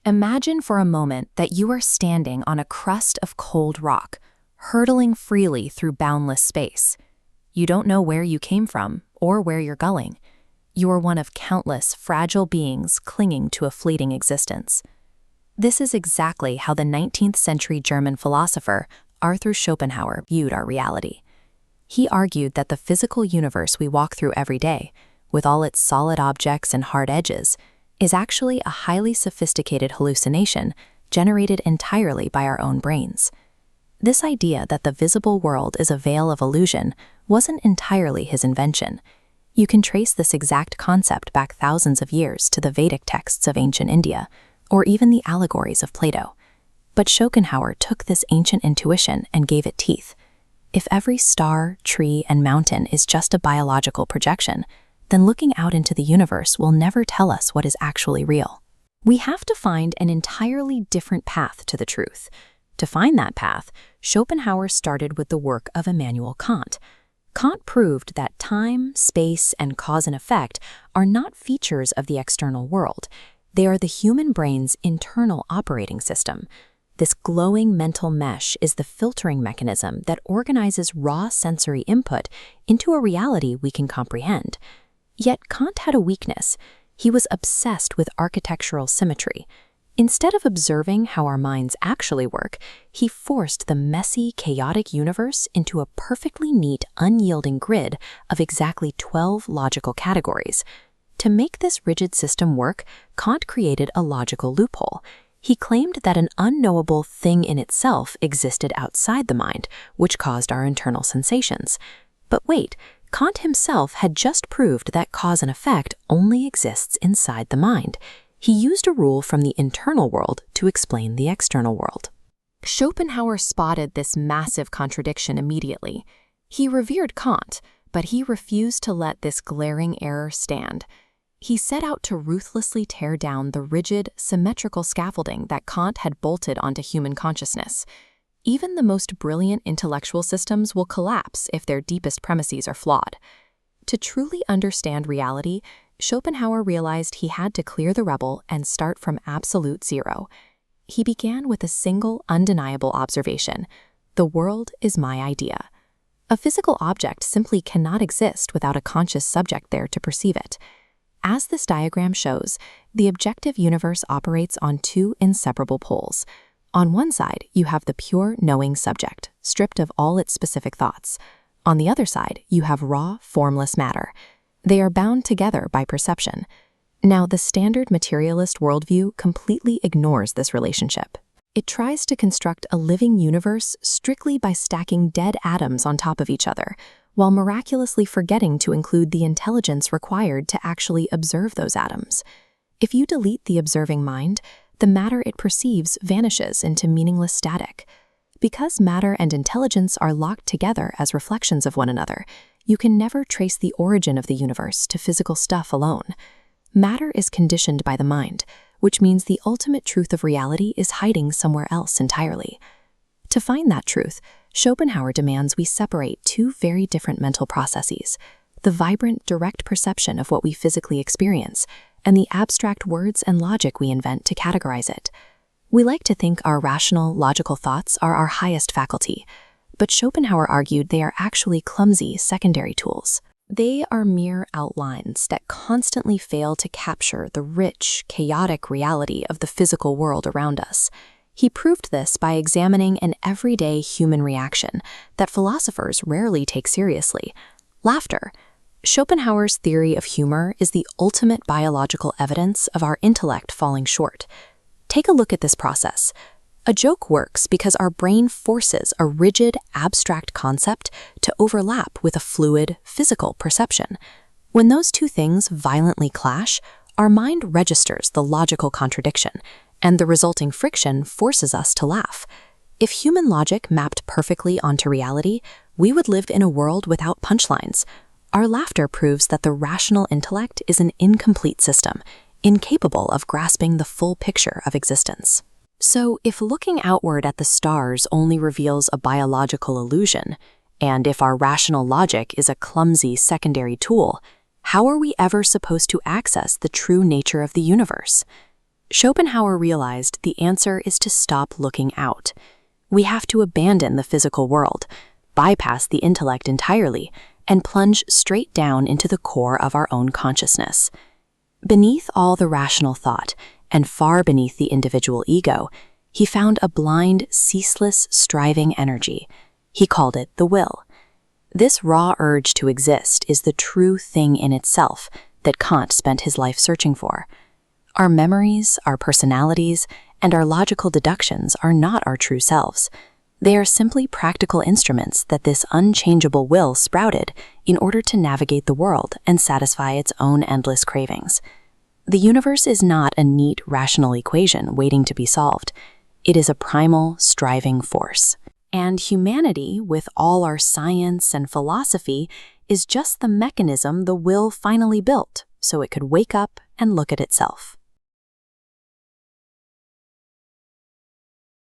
Imagine for a moment that you are standing on a crust of cold rock, hurtling freely through boundless space. You don't know where you came from or where you're going. You are one of countless fragile beings clinging to a fleeting existence. This is exactly how the 19th century German philosopher Arthur Schopenhauer viewed our reality. He argued that the physical universe we walk through every day, with all its solid objects and hard edges, is actually a highly sophisticated hallucination generated entirely by our own brains. This idea that the visible world is a veil of illusion wasn't entirely his invention. You can trace this exact concept back thousands of years to the Vedic texts of ancient India, or even the allegories of Plato. But Schopenhauer took this ancient intuition and gave it teeth. If every star, tree, and mountain is just a biological projection, then looking out into the universe will never tell us what is actually real. We have to find an entirely different path to the truth. To find that path, Schopenhauer started with the work of Immanuel Kant. Kant proved that time, space, and cause and effect are not features of the external world. They are the human brain's internal operating system. This glowing mental mesh is the filtering mechanism that organizes raw sensory input into a reality we can comprehend. Yet Kant had a weakness. He was obsessed with architectural symmetry. Instead of observing how our minds actually work, he forced the messy, chaotic universe into a perfectly neat, unyielding grid of exactly 12 logical categories. To make this rigid system work, Kant created a logical loophole. He claimed that an unknowable thing in itself existed outside the mind, which caused our internal sensations. But wait, Kant himself had just proved that cause and effect only exists inside the mind. He used a rule from the internal world to explain the external world. Schopenhauer spotted this massive contradiction immediately. He revered Kant, but he refused to let this glaring error stand. He set out to ruthlessly tear down the rigid, symmetrical scaffolding that Kant had bolted onto human consciousness. Even the most brilliant intellectual systems will collapse if their deepest premises are flawed. To truly understand reality, Schopenhauer realized he had to clear the rubble and start from absolute zero. He began with a single, undeniable observation: the world is my idea. A physical object simply cannot exist without a conscious subject there to perceive it. As this diagram shows, the objective universe operates on two inseparable poles. On one side, you have the pure knowing subject, stripped of all its specific thoughts. On the other side, you have raw, formless matter. They are bound together by perception. Now, the standard materialist worldview completely ignores this relationship. It tries to construct a living universe strictly by stacking dead atoms on top of each other, while miraculously forgetting to include the intelligence required to actually observe those atoms. If you delete the observing mind, the matter it perceives vanishes into meaningless static. Because matter and intelligence are locked together as reflections of one another, you can never trace the origin of the universe to physical stuff alone. Matter is conditioned by the mind, which means the ultimate truth of reality is hiding somewhere else entirely. To find that truth, Schopenhauer demands we separate two very different mental processes: the vibrant, direct perception of what we physically experience, and the abstract words and logic we invent to categorize it. We like to think our rational, logical thoughts are our highest faculty, but Schopenhauer argued they are actually clumsy, secondary tools. They are mere outlines that constantly fail to capture the rich, chaotic reality of the physical world around us. He proved this by examining an everyday human reaction that philosophers rarely take seriously: laughter. Schopenhauer's theory of humor is the ultimate biological evidence of our intellect falling short. Take a look at this process. A joke works because our brain forces a rigid, abstract concept to overlap with a fluid, physical perception. When those two things violently clash, our mind registers the logical contradiction, and the resulting friction forces us to laugh. If human logic mapped perfectly onto reality, we would live in a world without punchlines. Our laughter proves that the rational intellect is an incomplete system, incapable of grasping the full picture of existence. So, if looking outward at the stars only reveals a biological illusion, and if our rational logic is a clumsy secondary tool, how are we ever supposed to access the true nature of the universe? Schopenhauer realized the answer is to stop looking out. We have to abandon the physical world, bypass the intellect entirely, and plunge straight down into the core of our own consciousness. Beneath all the rational thought, and far beneath the individual ego, he found a blind, ceaseless, striving energy. He called it the will. This raw urge to exist is the true thing in itself that Kant spent his life searching for. Our memories, our personalities, and our logical deductions are not our true selves. They are simply practical instruments that this unchangeable will sprouted in order to navigate the world and satisfy its own endless cravings. The universe is not a neat, rational equation waiting to be solved. It is a primal, striving force. And humanity, with all our science and philosophy, is just the mechanism the will finally built so it could wake up and look at itself.